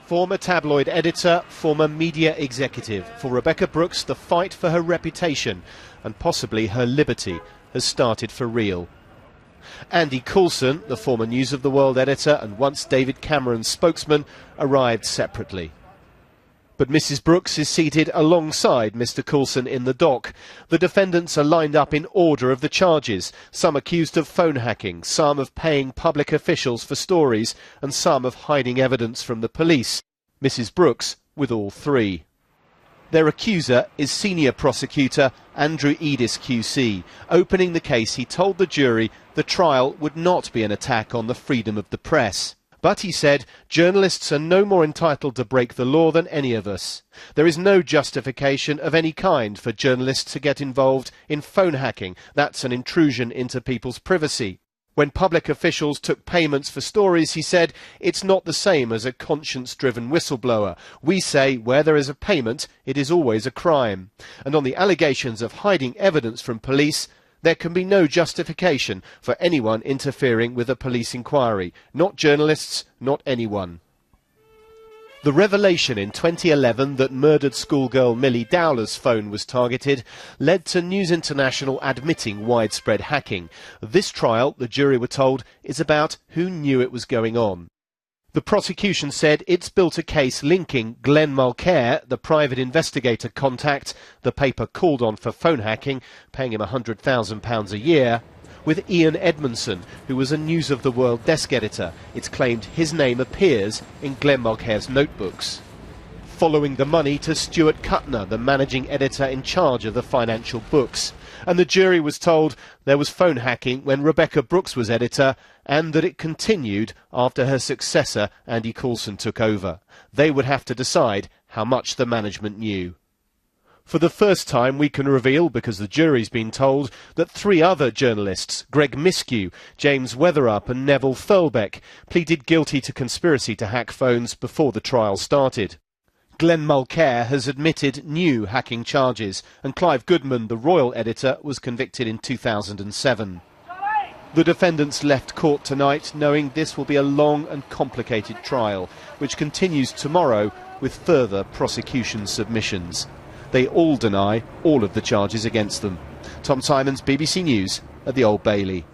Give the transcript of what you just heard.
Former tabloid editor, former media executive. For Rebekah Brooks, the fight for her reputation and possibly her liberty has started for real. Andy Coulson, the former News of the World editor and once David Cameron's spokesman, arrived separately. But Mrs. Brooks is seated alongside Mr. Coulson in the dock. The defendants are lined up in order of the charges, some accused of phone hacking, some of paying public officials for stories, and some of hiding evidence from the police. Mrs. Brooks with all three. Their accuser is senior prosecutor Andrew Edis QC. Opening the case, he told the jury the trial would not be an attack on the freedom of the press. But, he said, journalists are no more entitled to break the law than any of us. There is no justification of any kind for journalists to get involved in phone hacking. That's an intrusion into people's privacy. When public officials took payments for stories, he said, it's not the same as a conscience-driven whistleblower. We say where there is a payment, it is always a crime. And on the allegations of hiding evidence from police, there can be no justification for anyone interfering with a police inquiry. Not journalists, not anyone. The revelation in 2011 that murdered schoolgirl Millie Dowler's phone was targeted led to News International admitting widespread hacking. This trial, the jury were told, is about who knew it was going on. The prosecution said it's built a case linking Glenn Mulcaire, the private investigator contact the paper called on for phone hacking, paying him £100,000 a year, with Ian Edmondson, who was a News of the World desk editor. It's claimed his name appears in Glenn Mulcaire's notebooks. Following the money to Stuart Kuttner, the managing editor in charge of the financial books. And the jury was told there was phone hacking when Rebekah Brooks was editor, and that it continued after her successor, Andy Coulson, took over. They would have to decide how much the management knew. For the first time we can reveal, because the jury's been told, that three other journalists, Greg Miskew, James Weatherup and Neville Thirlbeck, pleaded guilty to conspiracy to hack phones before the trial started. Glenn Mulcaire has admitted new hacking charges, and Clive Goodman, the royal editor, was convicted in 2007. The defendants left court tonight knowing this will be a long and complicated trial, which continues tomorrow with further prosecution submissions. They all deny all of the charges against them. Tom Simons, BBC News at the Old Bailey.